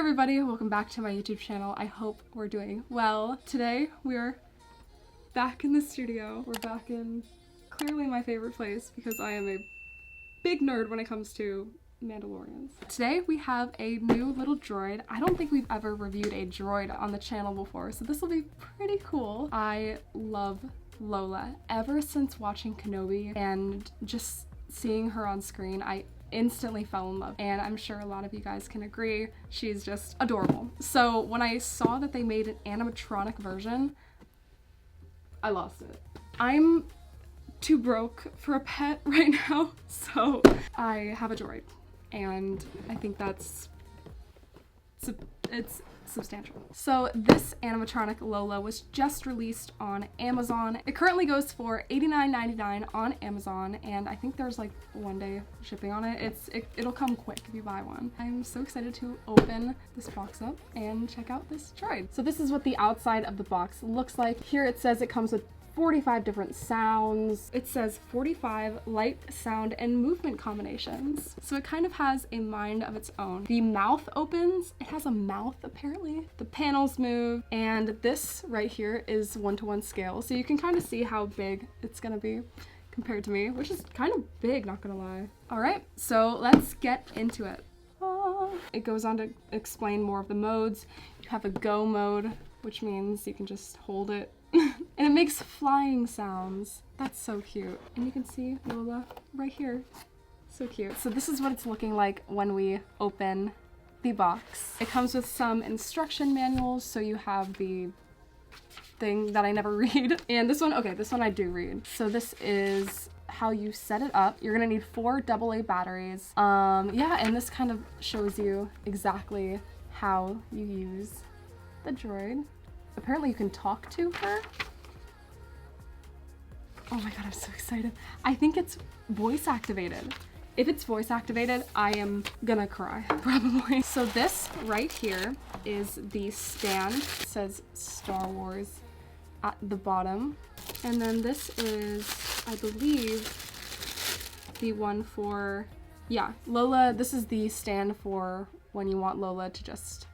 everybody, welcome back to my YouTube channel. I hope we're doing well. Today we're back in the studio. We're back in clearly my favorite place because I am a big nerd when it comes to Mandalorians. Today we have a new little droid. I don't think we've ever reviewed a droid on the channel before, so this will be pretty cool. I love Lola. Ever since watching Kenobi and just seeing her on screen, I instantly fell in love, and I'm sure a lot of you guys can agree, she's just adorable. So when I saw that they made an animatronic version, I lost it. I'm too broke for a pet right now, so I have a droid, and I think it's substantial. So this animatronic Lola was just released on Amazon. It currently goes for $89.99 on Amazon, and I think there's like 1-day shipping on it. It'll come quick if you buy one. I'm so excited to open this box up and check out this droid. So this is what the outside of the box looks like. Here it says it comes with 45 different sounds. It says 45 light, sound, and movement combinations. So it kind of has a mind of its own. The mouth opens. It has a mouth, apparently. The panels move, and this right here is 1-to-1 scale. So you can kind of see how big it's gonna be compared to me, which is kind of big, not gonna lie. All right, so let's get into it. It goes on to explain more of the modes. You have a go mode, which means you can just hold it and it makes flying sounds. That's so cute. And you can see Lola right here. So cute. So this is what it's looking like when we open the box. It comes with some instruction manuals, so you have the thing that I never read. And this one, okay, this one I do read. So this is how you set it up. You're gonna need 4 AA batteries. Yeah, and this kind of shows you exactly how you use the droid. Apparently you can talk to her. Oh my god, I'm so excited. I think it's voice activated. If it's voice activated, I am gonna cry, probably. So this right here is the stand. It says Star Wars at the bottom. And then this is, I believe, the one for, yeah, Lola. This is the stand for when you want Lola to just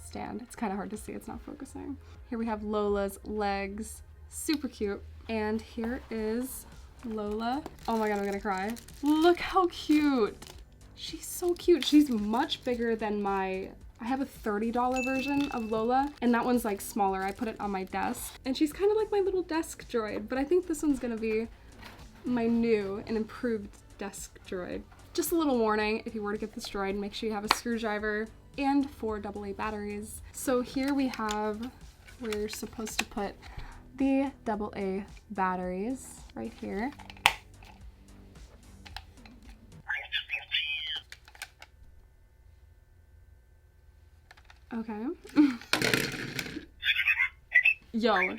stand. It's kind of hard to see, it's not focusing. Here we have Lola's legs, super cute. And here is Lola. Oh my god, I'm gonna cry. Look how cute. She's so cute. She's much bigger than I have a $30 version of Lola, and that one's like smaller. I put it on my desk, and she's kind of like my little desk droid, but I think this one's gonna be my new and improved desk droid. Just a little warning, if you were to get this droid, make sure you have a screwdriver and 4 AA batteries. So here we have, we're supposed to put the AA batteries right here. Okay. Yo.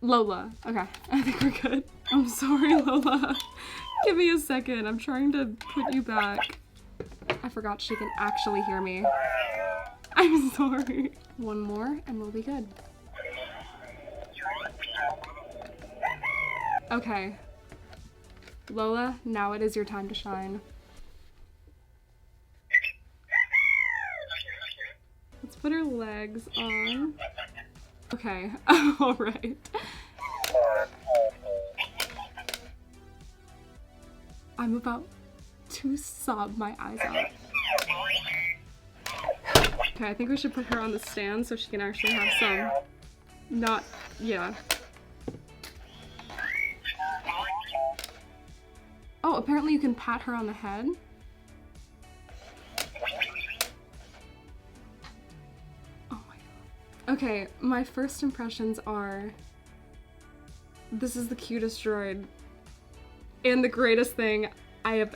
Lola. Okay, I think we're good. I'm sorry, Lola. Give me a second. I'm trying to put you back. I forgot she can actually hear me. I'm sorry. One more and we'll be good. Okay. Lola, now it is your time to shine. Let's put her legs on. Okay, alright. I'm about to sob my eyes out. Okay, I think we should put her on the stand so she can actually have some, yeah. Oh, apparently you can pat her on the head. Oh my god. Okay, my first impressions are, this is the cutest droid and the greatest thing I have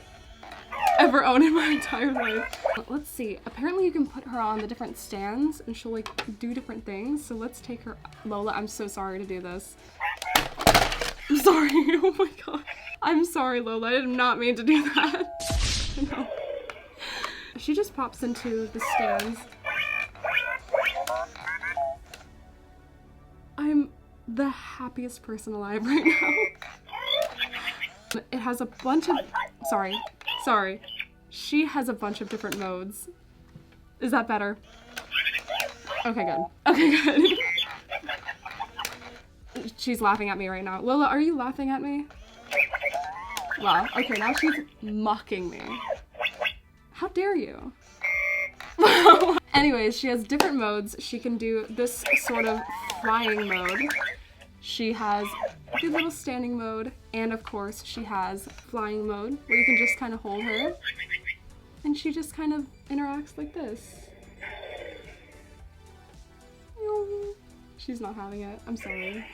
ever owned in my entire life. Let's see, apparently you can put her on the different stands and she'll like do different things. So let's take her, Lola, I'm so sorry to do this. I'm sorry, oh my god. I'm sorry, Lola, I did not mean to do that. No. She just pops into the stands. I'm the happiest person alive right now. It has a bunch of, sorry. She has a bunch of different modes. Is that better? Okay, good. Okay, good. She's laughing at me right now. Lola, are you laughing at me? Wow. Okay, now she's mocking me. How dare you? Anyways, she has different modes. She can do this sort of flying mode. She has the little standing mode. And of course, she has flying mode, where you can just kind of hold her. And she just kind of interacts like this. She's not having it. I'm sorry.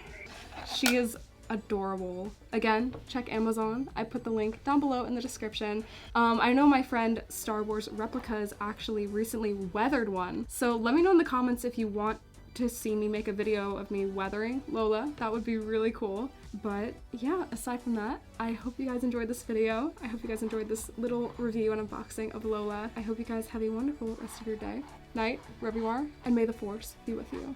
She is adorable. Again, check Amazon. I put the link down below in the description. I know my friend Star Wars Replicas actually recently weathered one. So let me know in the comments if you want to see me make a video of me weathering Lola. That would be really cool. But yeah, aside from that, I hope you guys enjoyed this video. I hope you guys enjoyed this little review and unboxing of Lola. I hope you guys have a wonderful rest of your day, night, wherever you are, and may the Force be with you.